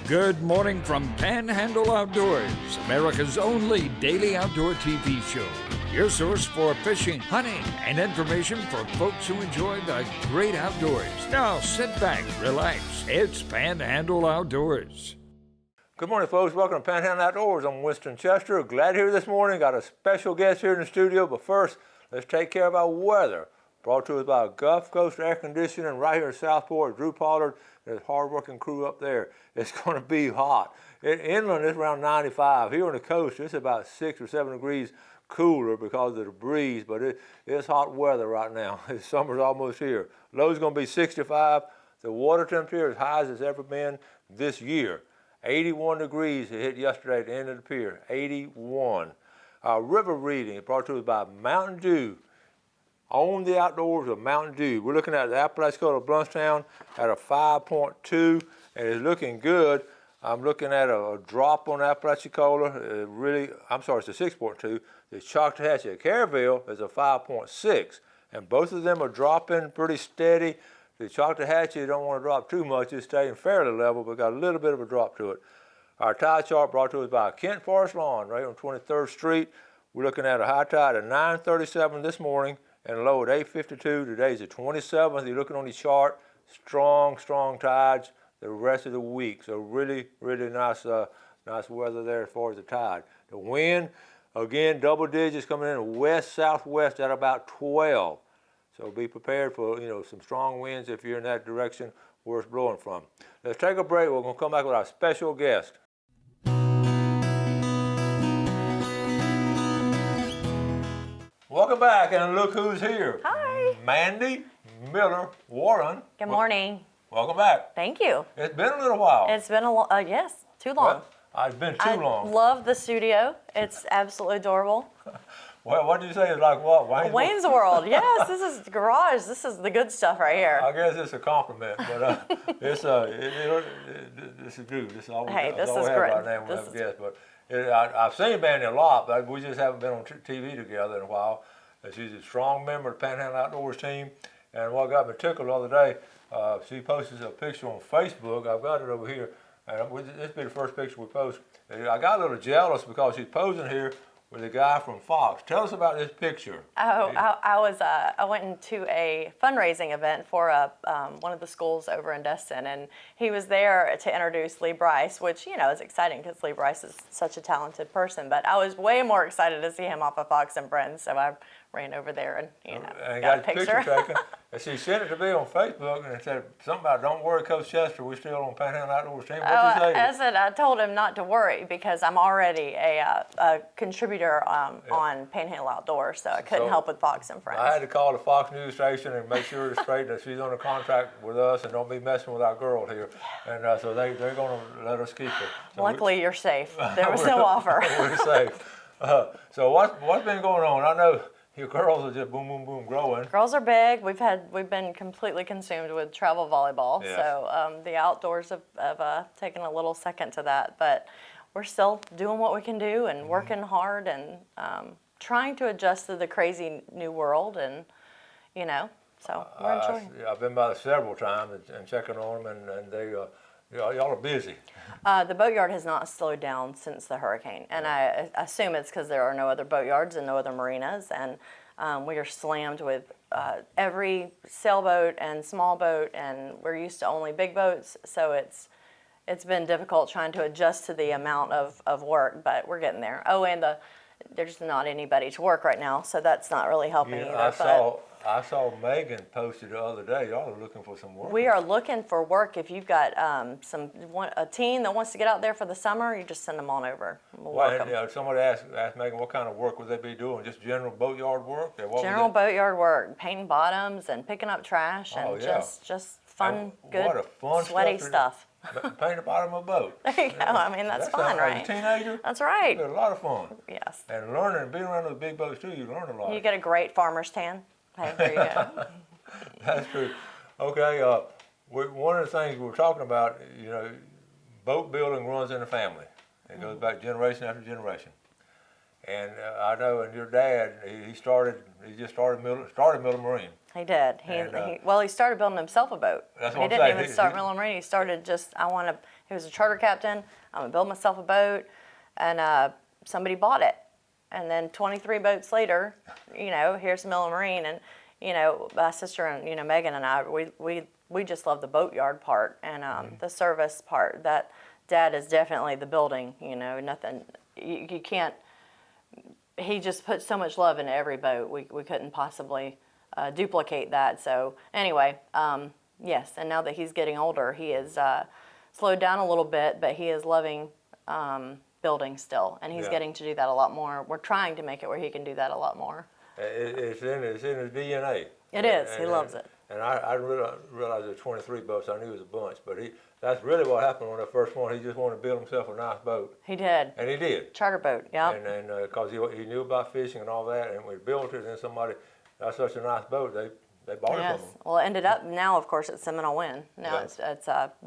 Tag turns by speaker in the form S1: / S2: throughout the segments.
S1: Good morning from Panhandle Outdoors, America's only daily outdoor TV show. Your source for fishing, hunting, and information for folks who enjoy the great outdoors. Now sit back, relax. It's Panhandle Outdoors.
S2: Good morning, folks. Welcome to Panhandle Outdoors. I'm Winston Chester. Glad you're here this morning. Got a special guest here in the studio, but first, let's take care of our weather. Brought to us by Gulf Coast Air Conditioning right here in Southport. Drew Pollard and his hard-working crew up there. It's going to be hot. Inland, it's around 95. Here on the coast, it's about 6 or 7 degrees cooler because of the breeze, but it's hot weather right now. Summer's almost here. Low's going to be 65. The water temperature is as high as it's ever been this year. 81 degrees it hit yesterday at the end of the pier. 81. River reading brought to us by Mountain Dew. On the outdoors of Mountain Dew. We're looking at the Apalachicola Bluntstown at a 5.2, and it's looking good. I'm looking at a drop on Apalachicola. It's a 6.2. The Choctawhatchee at Caryville is a 5.6, and both of them are dropping pretty steady. The Choctawhatchee don't want to drop too much. It's staying fairly level, but got a little bit of a drop to it. Our tide chart brought to us by Kent Forest Lawn right on 23rd Street. We're looking at a high tide at 9:37 this morning and a low at 8:52. Today's the 27th. You're looking on the chart, strong tides the rest of the week. So really nice weather there as far as the tide. The wind, again, double digits coming in west-southwest at about 12. So be prepared for some strong winds if you're in that direction where it's blowing from. Let's take a break. We're going to come back with our special guest. Welcome back, and look who's here.
S3: Hi.
S2: Mandy Miller Warren.
S3: Good morning.
S2: Welcome back.
S3: Thank you.
S2: It's been a little while.
S3: It's been yes, too long.
S2: Well, it's been too long.
S3: I love the studio. It's absolutely adorable.
S2: Well, what did you say? It's like what?
S3: Wayne's World. Yes, this is the garage. This is the good stuff right here.
S2: I guess it's a compliment, but this is good. This is all we
S3: this
S2: all
S3: is
S2: have
S3: great.
S2: right now. We have a guest, but I've seen Mandy a lot, but we just haven't been on TV together in a while. She's a strong member of the Panhandle Outdoors team, and what got me tickled the other day, she posted a picture on Facebook. I've got it over here, and this will be the first picture we post. I got a little jealous because she's posing here with a guy from Fox. Tell us about this picture.
S3: I went into a fundraising event for one of the schools over in Destin, and he was there to introduce Lee Bryce, which is exciting because Lee Bryce is such a talented person. But I was way more excited to see him off of Fox and Friends, so I ran over there and got a picture taken.
S2: And she sent it to me on Facebook, and it said something about, "Don't worry, Coach Chester, we're still on Panhandle Outdoors team." What'd you say?
S3: I told him not to worry because I'm already a contributor on Panhandle Outdoors, so I couldn't help with Fox and Friends.
S2: I had to call the Fox News station and make sure it's straight that she's on a contract with us and don't be messing with our girl here. And so they're going to let us keep her. So
S3: luckily, you're safe. There was no offer.
S2: We're safe. So what's been going on? I know your girls are just boom growing.
S3: Girls are big. We've been completely consumed with travel volleyball.
S2: Yes.
S3: So the outdoors have taken a little second to that, but we're still doing what we can do and working hard and trying to adjust to the crazy new world, and so we're enjoying.
S2: I've been by several times and checking on them, and they y'all are busy.
S3: The boatyard has not slowed down since the hurricane, and I assume it's because there are no other boatyards and no other marinas, and we are slammed with every sailboat and small boat, and we're used to only big boats, so it's been difficult trying to adjust to the amount of work, but we're getting there. Oh, and there's not anybody to work right now, so that's not really helping either.
S2: I saw Megan posted the other day. Y'all are looking for some work.
S3: We are looking for work. If you've got a team that wants to get out there for the summer, you just send them on over.
S2: Somebody asked Megan what kind of work would they be doing? Just general boatyard work?
S3: General boatyard work, painting bottoms and picking up trash and just fun, good, sweaty stuff.
S2: Paint the bottom of a boat.
S3: There you go. I mean, that's fun, right?
S2: As a teenager?
S3: That's right.
S2: It's a lot of fun.
S3: Yes.
S2: And learning, being around those big boats too, you learn a lot.
S3: You get a great farmer's tan. Hey, there you go.
S2: That's true. Okay, one of the things we were talking about, boat building runs in the family. It goes back generation after generation. And I know, and your dad, he just started Miller Marine.
S3: He did. He started building himself a boat.
S2: That's
S3: he
S2: what I'm
S3: didn't
S2: saying.
S3: even start Miller Marine. He started just, I want to he was a charter captain. I'm gonna build myself a boat, and somebody bought it. And then 23 boats later, here's Miller Marine, and my sister and Megan and I, we just love the boatyard part and the service part. That Dad is definitely the building. Nothing you can't. He just put so much love into every boat. We couldn't possibly duplicate that. So anyway, yes. And now that he's getting older, he is slowed down a little bit, but he is loving building still, and he's getting to do that a lot more. We're trying to make it where he can do that a lot more.
S2: It's in his DNA.
S3: It is. He loves it.
S2: And I realized there's 23 boats. I knew it was a bunch, but that's really what happened when the first one. He just wanted to build himself a nice boat.
S3: He did.
S2: And he did.
S3: Charter boat, yeah.
S2: And because he knew about fishing and all that, and we built it, and then somebody, that's such a nice boat, they bought it from him.
S3: Well, it ended up, now of course it's Seminole Wind. Now it's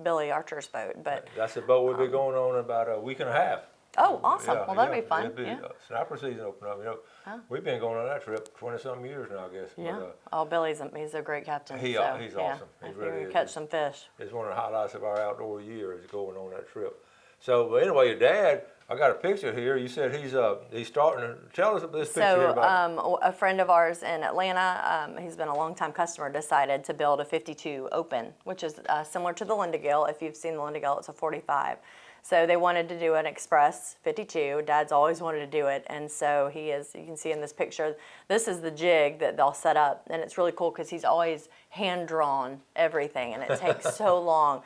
S3: Billy Archer's boat. But
S2: that's the boat we'll be going on in about a week and a half.
S3: Oh, awesome. Well, that'd be fun.
S2: It'll be snapper season open up. We've been going on that trip 20-something years now, I guess.
S3: Yeah.
S2: But,
S3: Billy's he's a great captain.
S2: He's awesome. He really is.
S3: Catch some fish.
S2: It's one of the highlights of our outdoor year is going on that trip. So, but anyway, your dad, I got a picture here. You said he's starting to tell us this picture here about.
S3: A friend of ours in Atlanta, he's been a longtime customer, decided to build a 52 open, which is similar to the Lindagale. If you've seen the Lindagale, it's a 45. So they wanted to do an Express 52. Dad's always wanted to do it, and so he is. You can see in this picture, this is the jig that they'll set up, and it's really cool because he's always hand-drawn everything, and it takes so long,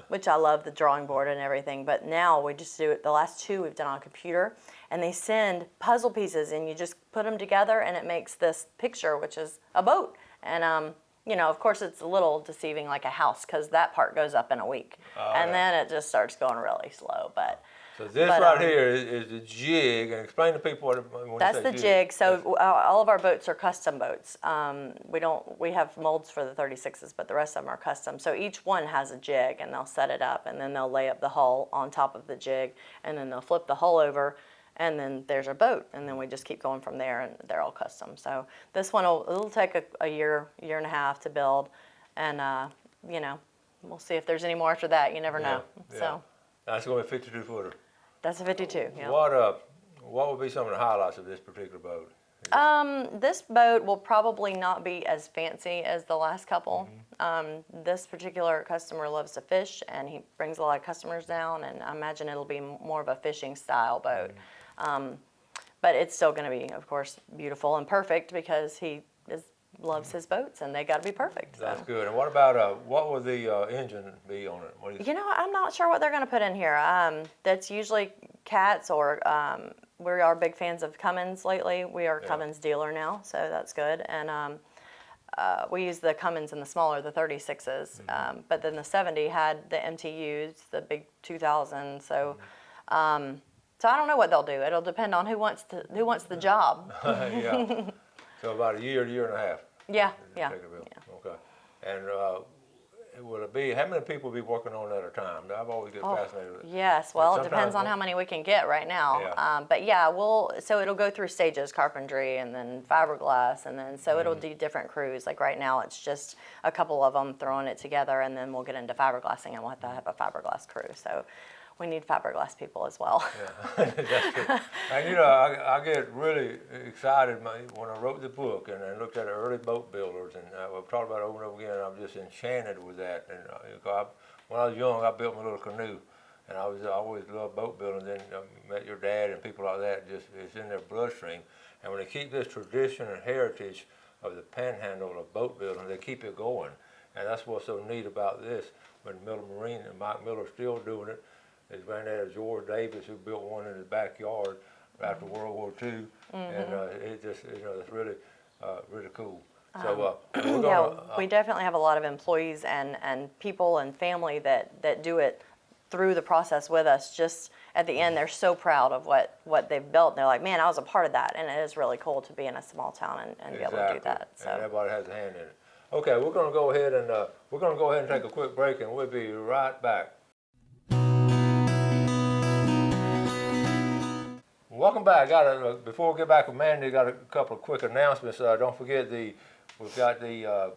S3: which I love the drawing board and everything. But now we just do it. The last two we've done on a computer, and they send puzzle pieces, and you just put them together, and it makes this picture, which is a boat. And of course, it's a little deceiving like a house because that part goes up in a week. And then it just starts going really slow.
S2: So this right here is the jig, and explain to people when
S3: that's
S2: you say
S3: the jig. So all of our boats are custom boats. We have molds for the 36s, but the rest of them are custom. So each one has a jig, and they'll set it up, and then they'll lay up the hull on top of the jig, and then they'll flip the hull over, and then there's our boat, and then we just keep going from there, and they're all custom. So this one it'll take a year and a half to build, and we'll see if there's any more after that. You never know.
S2: Yeah.
S3: So
S2: that's going to be a 52-footer.
S3: That's a 52. Yeah.
S2: What would be some of the highlights of this particular boat?
S3: This boat will probably not be as fancy as the last couple. This particular customer loves to fish, and he brings a lot of customers down, and I imagine it'll be more of a fishing style boat. But it's still going to be, of course, beautiful and perfect because he loves his boats, and they got to be perfect.
S2: That's good. And what about what would the engine be on it? What do you
S3: I'm not sure what they're going to put in here. That's usually cats or we are big fans of Cummins lately. We are a Cummins dealer now, so that's good. And we use the Cummins in the smaller, the 36s. But then the 70 had the MTUs, the big 2000. So, so I don't know what they'll do. It'll depend on who wants the job.
S2: Yeah. So about a year and a half.
S3: Yeah.
S2: Okay. And will it be? How many people will be working on it at a time? I've always get fascinated with it.
S3: Yes. Well, it depends on how many we can get right now.
S2: Yeah.
S3: But so it'll go through stages: carpentry, and then fiberglass, and then it'll do different crews. Like right now, it's just a couple of them throwing it together, and then we'll get into fiberglassing, and we'll have to have a fiberglass crew. So we need fiberglass people as well.
S2: Yeah, that's true. And I get really excited when I wrote the book and I looked at the early boat builders, and I've talked about it over and over again, and I'm just enchanted with that. And when I was young, I built my little canoe, and I always loved boat building. Then I met your dad and people like that. It's in their bloodstream. And when they keep this tradition and heritage of the Panhandle of boat building, they keep it going. And that's what's so neat about this. When Miller Marine and Mike Miller's still doing it. His granddad, George Davis, who built one in his backyard after World War II, and it just, it's really, really cool. So
S3: we definitely have a lot of employees and people and family that do it through the process with us. Just at the end, they're so proud of what they've built. They're like, man, I was a part of that, and it is really cool to be in a small town and be able to do that. So
S2: and everybody has a hand in it. Okay, we're going to go ahead and take a quick break, and we'll be right back. Welcome back. Before we get back with Mandy, got a couple of quick announcements. Don't forget we've got the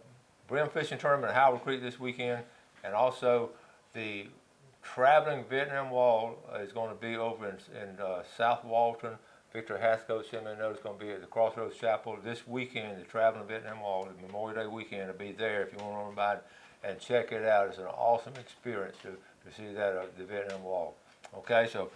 S2: brim fishing tournament at Howard Creek this weekend, and also the traveling Vietnam Wall is going to be over in South Walton. Victor Haskell sent me a note. It's going to be at the Crossroads Chapel this weekend. The traveling Vietnam Wall, the Memorial Day weekend, will be there if you want to run by and check it out. It's an awesome experience to see that the Vietnam Wall. Okay, so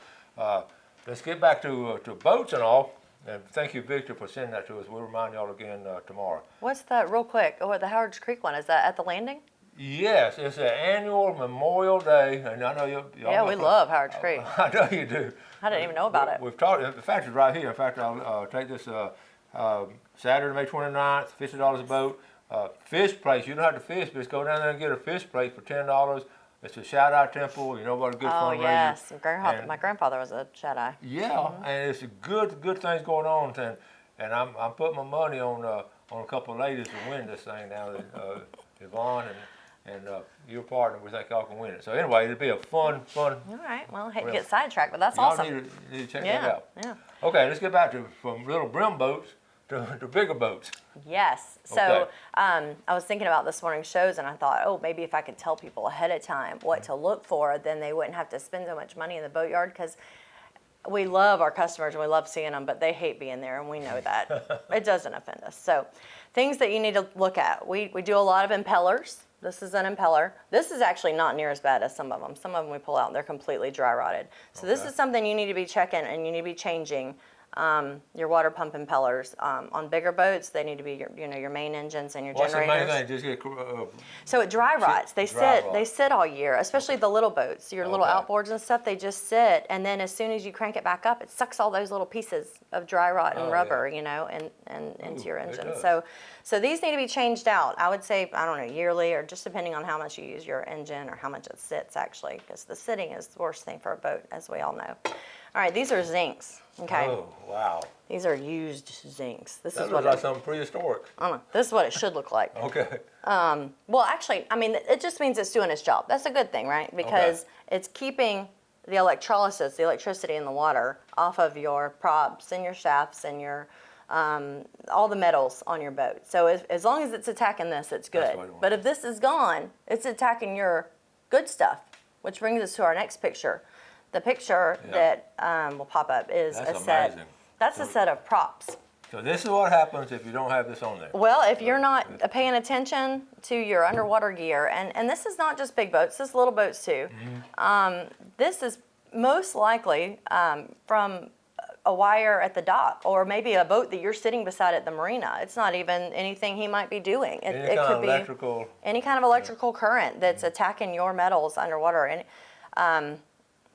S2: let's get back to boats and all. And thank you, Victor, for sending that to us. We'll remind y'all again tomorrow.
S3: What's that, real quick? Oh, the Howard's Creek one. Is that at the landing?
S2: Yes, it's an annual Memorial Day, and I know y'all.
S3: Yeah, we love Howard's Creek.
S2: I know you do.
S3: I didn't even know about it.
S2: We've talked. The factory's right here. In fact, I'll take this Saturday, May 29th, $50 a boat. Fish place. You don't have to fish, but just go down there and get a fish plate for $10. It's a Shaddai temple. You know what a good fundraiser.
S3: Oh yes, my grandfather was a Shaddai.
S2: Yeah, and it's a good things going on, and I'm putting my money on a couple of ladies to win this thing now. Yvonne and your partner, we think y'all can win it. So anyway, it'll be a fun.
S3: All right. Well, I hate to get sidetracked, but that's awesome.
S2: Y'all need to check that out.
S3: Yeah.
S2: Okay, let's get back to from little brim boats to bigger boats.
S3: Yes. So
S2: Okay.
S3: I was thinking about this morning's shows, and I thought, oh, maybe if I could tell people ahead of time what to look for, then they wouldn't have to spend so much money in the boatyard, because we love our customers and we love seeing them, but they hate being there, and we know that. It doesn't offend us. So things that you need to look at. We do a lot of impellers. This is an impeller. This is actually not near as bad as some of them. Some of them we pull out and they're completely dry rotted. So this is something you need to be checking, and you need to be changing your water pump impellers. On bigger boats, they need to be your main engines and your generators.
S2: What's the main thing? Just get,
S3: so it dry rots. They
S2: rot.
S3: sit all year, especially the little boats. Your little outboards and stuff, they just sit, and then as soon as you crank it back up, it sucks all those little pieces of dry rot and rubber, and into your engine. So these need to be changed out. I would say, I don't know, yearly, or just depending on how much you use your engine or how much it sits, actually, because the sitting is the worst thing for a boat, as we all know. All right, these are zincs. Okay.
S2: Oh, wow.
S3: These are used zincs. This
S2: That
S3: is
S2: looks
S3: what
S2: like something prehistoric.
S3: I don't know. This is what it should look like.
S2: Okay.
S3: Well, actually, I mean, it just means it's doing its job. That's a good thing, right? Because it's keeping the electrolysis, the electricity in the water, off of your props and your shafts and your all the metals on your boat. So as long as it's attacking this, it's good. But if this is gone, it's attacking your good stuff, which brings us to our next picture. The picture that will pop up is a set.
S2: Amazing.
S3: That's a set of props.
S2: So this is what happens if you don't have this on there.
S3: Well, if you're not paying attention to your underwater gear, and this is not just big boats, this is little boats too. This is most likely from a wire at the dock, or maybe a boat that you're sitting beside at the marina. It's not even anything he might be doing. It could be any kind of electrical current that's attacking your metals underwater. And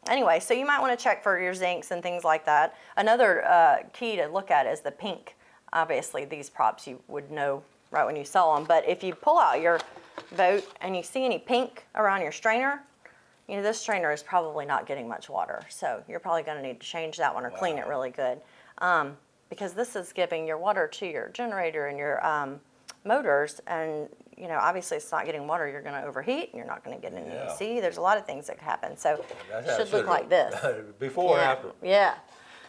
S3: anyway, so you might want to check for your zincs and things like that. Another key to look at is the pink. Obviously, these props you would know right when you saw them. But if you pull out your boat and you see any pink around your strainer, this strainer is probably not getting much water. So you're probably going to need to change that one or clean it really good. Because this is giving your water to your generator and your motors, and obviously it's not getting water, you're going to overheat, and you're not going to get any AC. There's a lot of things that could happen. So it should look like this.
S2: Before and after.
S3: Yeah.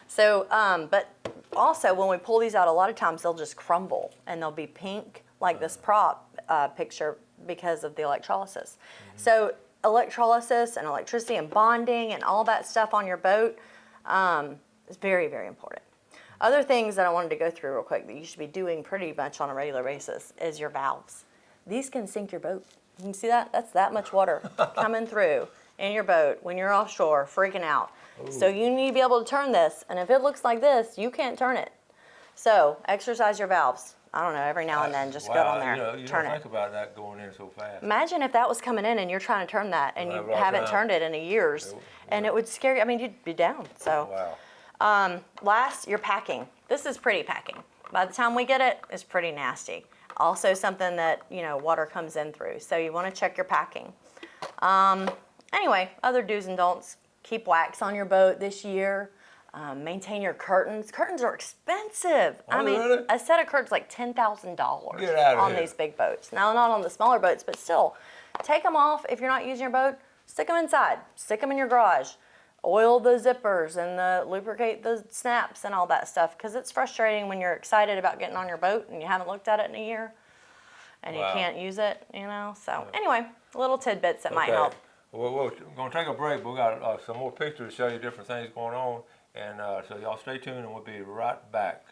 S3: So, but also when we pull these out, a lot of times they'll just crumble and they'll be pink, like this prop picture, because of the electrolysis. So electrolysis and electricity and bonding and all that stuff on your boat is very, very important. Other things that I wanted to go through real quick that you should be doing pretty much on a regular basis is your valves. These can sink your boat. You can see that? That's that much water coming through in your boat when you're offshore freaking out. Ooh. So you need to be able to turn this, and if it looks like this, you can't turn it. So exercise your valves. I don't know, every now and then, just go on there,
S2: you
S3: turn
S2: don't
S3: it.
S2: think about that going in so fast.
S3: Imagine if that was coming in and you're trying to turn that and you haven't turned it in years, and it would scare you. I mean, you'd be down. So, last, your packing. This is pretty packing. By the time we get it, it's pretty nasty. Also something that, water comes in through. So you want to check your packing. Anyway, other do's and don'ts. Keep wax on your boat this year. Maintain your curtains. Curtains are expensive.
S2: Oh, really?
S3: A set of curtains like $10,000 on these big boats. Now, not on the smaller boats, but still, take them off if you're not using your boat. Stick them inside. Stick them in your garage. Oil the zippers and lubricate the snaps and all that stuff, because it's frustrating when you're excited about getting on your boat and you haven't looked at it in a year and you can't use it, So anyway, little tidbits that might help.
S2: We're going to take a break, but we got some more pictures to show you different things going on. And so y'all stay tuned and we'll be right back.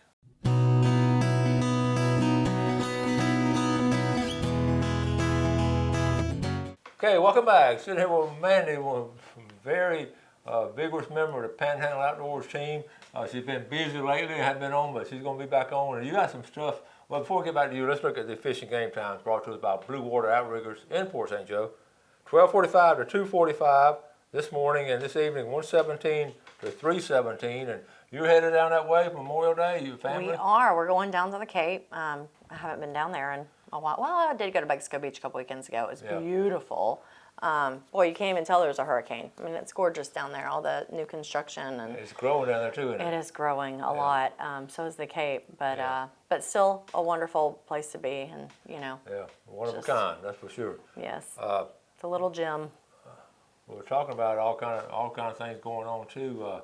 S2: Okay, welcome back. Sitting here with Mandy, one very vigorous member of the Panhandle Outdoors team. She's been busy lately, hadn't been on, but she's going to be back on. And you got some stuff. Well, before we get back to you, let's look at the fishing game times brought to us by Blue Water Outriggers in Port St. Joe. 12:45 to 2:45 this morning, and this evening 1:17 to 3:17. And you're headed down that way for Memorial Day, you family?
S3: We are. We're going down to the Cape. I haven't been down there in a while. Well, I did go to Mexico Beach a couple weekends ago. It was beautiful. Boy, you can't even tell there was a hurricane. I mean, it's gorgeous down there, all the new construction. And
S2: it's growing down there too, isn't it?
S3: It is growing a lot. So is the Cape, but still a wonderful place to be, and
S2: Yeah, one of a kind, that's for sure.
S3: Yes, it's a little gem.
S2: We're talking about all kind of things going on too.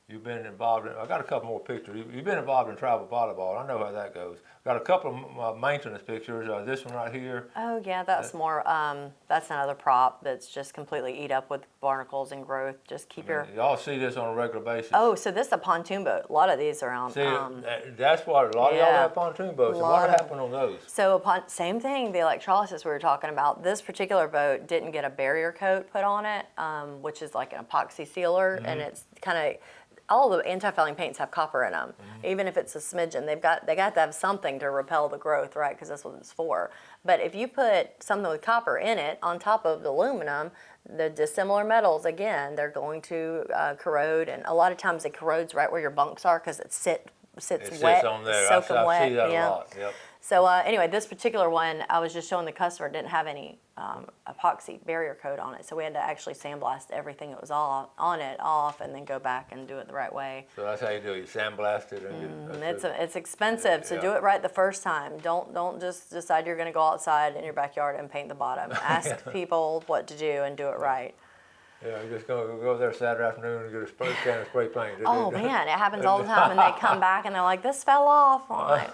S2: You've been involved in, I got a couple more pictures. You've been involved in travel volleyball. I know how that goes. Got a couple of maintenance pictures. This one right here.
S3: Oh yeah, that's more, that's another prop that's just completely eat up with barnacles and growth. Just keep your...
S2: Y'all see this on a regular basis.
S3: Oh, so this is a pontoon boat. A lot of these are on...
S2: See, that's what, a lot of y'all have pontoon boats. So what happened on those?
S3: So same thing, the electrolysis we were talking about. This particular boat didn't get a barrier coat put on it, which is like an epoxy sealer, and it's kind of... All the anti-fouling paints have copper in them. Even if it's a smidgen, they got to have something to repel the growth, right? Because that's what it's for. But if you put something with copper in it on top of the aluminum, the dissimilar metals, again, they're going to corrode. And a lot of times it corrodes right where your bunks are because it sits wet,
S2: on there.
S3: soaking
S2: I
S3: wet.
S2: see that a lot. Yep.
S3: So anyway, this particular one, I was just showing the customer didn't have any epoxy barrier coat on it, so we had to actually sandblast everything that was all on it off, and then go back and do it the right way.
S2: So that's how you do it. You sandblast it, and
S3: It's expensive, so do it right the first time. Don't just decide you're going to go outside in your backyard and paint the bottom. Ask people what to do and do it right.
S2: Yeah, you're just going to go there Saturday afternoon and get a spray can of spray paint.
S3: Oh man, it happens all the time, and they come back and they're like, "This fell off." I'm like,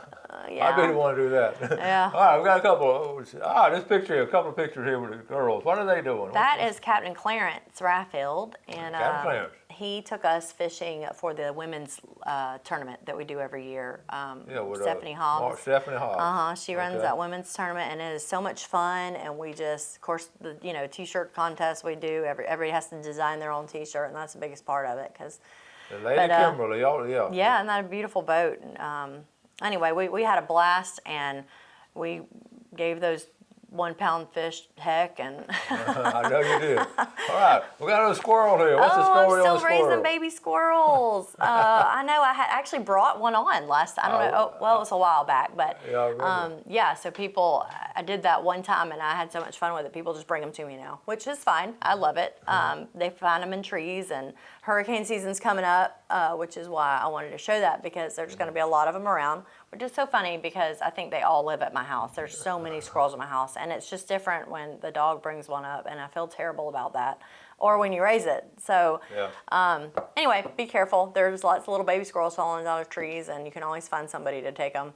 S3: yeah.
S2: I really want to do that.
S3: Yeah.
S2: All right, we got a couple. This picture, a couple of pictures here with the girls. What are they doing?
S3: That is Captain Clarence Raffield, and
S2: Captain Clarence.
S3: He took us fishing for the women's tournament that we do every year.
S2: With
S3: Stephanie Hobbs.
S2: Stephanie Hobbs.
S3: She runs that women's tournament, and it is so much fun. And we just, of course, the T-shirt contest we do. Everybody has to design their own T-shirt, and that's the biggest part of it.
S2: The Lady Kimberly,
S3: yeah, and that a beautiful boat. And, anyway, we had a blast, and we gave those 1 pound fish heck, and
S2: I know you did. All right, we got a squirrel here. What's the story on the squirrel?
S3: I'm still raising baby squirrels. I know I had actually brought one on last. I don't know. Well, it was a while back, but so people. I did that one time, and I had so much fun with it. People just bring them to me now, which is fine. I love it. They find them in trees, and hurricane season's coming up, which is why I wanted to show that, because there's going to be a lot of them around. Which is so funny because I think they all live at my house. There's so many squirrels in my house, and it's just different when the dog brings one up, and I feel terrible about that, or when you raise it. So anyway, be careful. There's lots of little baby squirrels falling out of trees, and you can always find somebody to take them.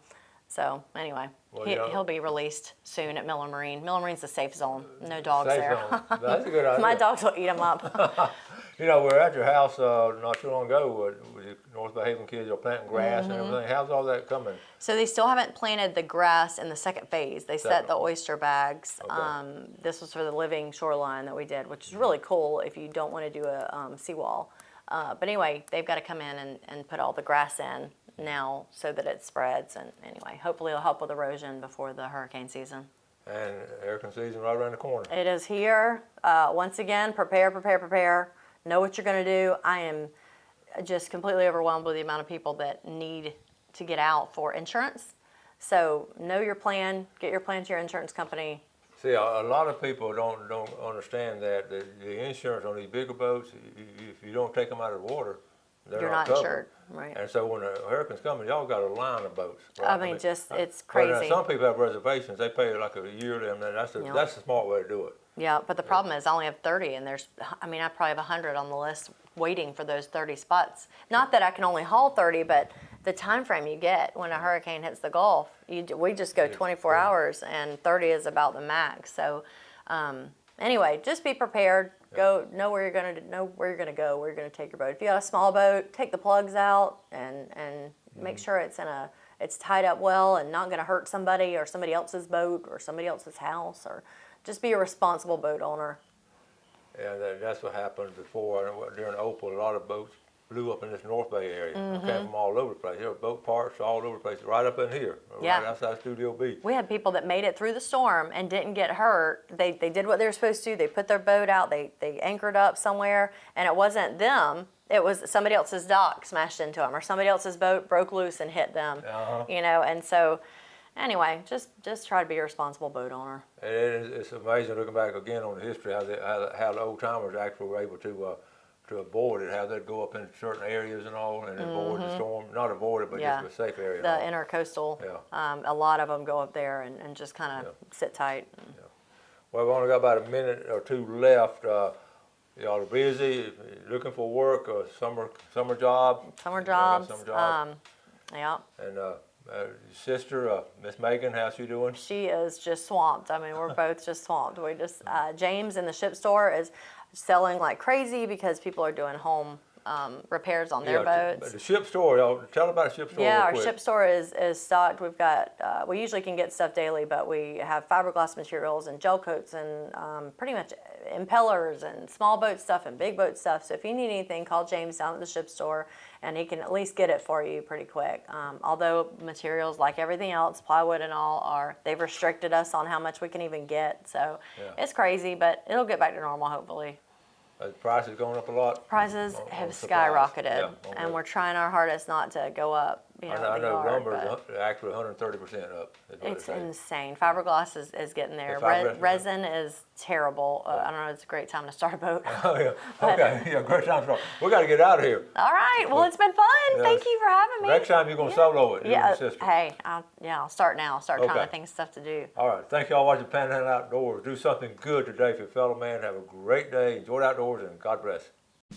S3: So anyway, he'll be released soon at Miller Marine. Miller Marine's a safe zone. No dogs there.
S2: That's a good idea.
S3: My dogs will eat them up.
S2: We're at your house not too long ago with the North Bay Haven kids. You're planting grass and everything. How's all that coming?
S3: So they still haven't planted the grass in the second phase. They set the oyster bags.
S2: Okay.
S3: This was for the living shoreline that we did, which is really cool if you don't want to do a seawall. But anyway, they've got to come in and put all the grass in now so that it spreads. And anyway, hopefully it'll help with erosion before the hurricane season.
S2: And hurricane season right around the corner.
S3: It is here. Once again, prepare. Know what you're going to do. I am just completely overwhelmed with the amount of people that need to get out for insurance. So know your plan. Get your plan to your insurance company.
S2: See, a lot of people don't understand that the insurance on these bigger boats, if you don't take them out of the water,
S3: you're not insured, right?
S2: And so when a hurricane's coming, y'all got a line of boats. Right?
S3: I mean, it's crazy.
S2: Some people have reservations. They pay like a yearly, and that's the smart way to do it.
S3: Yeah, but the problem is I only have 30, and I probably have 100 on the list waiting for those 30 spots. Not that I can only haul 30, but the time frame you get when a hurricane hits the Gulf, we just go 24 hours, and 30 is about the max. So anyway, just be prepared. Go know where you're gonna go, where you're gonna take your boat. If you got a small boat, take the plugs out and make sure it's tied up well and not gonna hurt somebody or somebody else's boat or somebody else's house, or just be a responsible boat owner.
S2: Yeah, that's what happened before. During Opal, a lot of boats blew up in this North Bay area. Came from all over the place. There were boat parts all over the place, right up in here, right outside Studio B.
S3: We had people that made it through the storm and didn't get hurt. They did what they were supposed to. They put their boat out. They anchored up somewhere, and it wasn't them. It was somebody else's dock smashed into them, or somebody else's boat broke loose and hit them. You know, and so anyway, just try to be a responsible boat owner.
S2: It's amazing looking back again on the history how the old timers actually were able to avoid it, how they'd go up in certain areas and all and avoid the storm. Not avoid it, but just a safe area.
S3: The intercoastal, a lot of them go up there and just kind of sit tight.
S2: Well, we've only got about a minute or two left. Y'all are busy, looking for work, a summer job.
S3: Summer jobs. Yeah.
S2: And your sister, Miss Megan, how's she doing?
S3: She is just swamped. I mean, we're both just swamped. We just James in the ship store is selling like crazy because people are doing home repairs on their boats.
S2: The ship store, y'all tell about the ship store.
S3: Yeah,
S2: real
S3: our
S2: quick.
S3: ship store is stocked. We've got we usually can get stuff daily, but we have fiberglass materials and gel coats and pretty much impellers and small boat stuff and big boat stuff. So if you need anything, call James down at the ship store, and he can at least get it for you pretty quick. Although materials, like everything else, plywood and all, they've restricted us on how much we can even get. So it's crazy, but it'll get back to normal hopefully.
S2: The price is going up a lot.
S3: Prices have skyrocketed, and we're trying our hardest not to go up.
S2: I know lumber is actually 130% up.
S3: It's insane. Fiberglass is getting there. Resin is terrible. I don't know. It's a great time to start a boat.
S2: Oh yeah. Okay. Yeah. Great time to start. We got to get out of here.
S3: All right. Well, it's been fun. Thank you for having me.
S2: Next time you're gonna solo it.
S3: Yeah.
S2: You and your sister.
S3: Hey. I'll start now. I'll start trying to think of stuff to do.
S2: All right. Thank y'all for watching Panhandle Outdoors. Do something good today for your fellow man. Have a great day. Enjoy the outdoors, and God bless.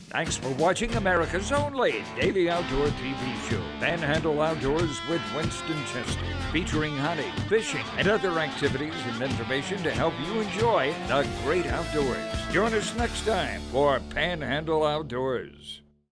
S1: Thanks for watching America's only daily outdoor TV show, Panhandle Outdoors with Winston Chester, featuring hunting, fishing, and other activities and information to help you enjoy the great outdoors. Join us next time for Panhandle Outdoors.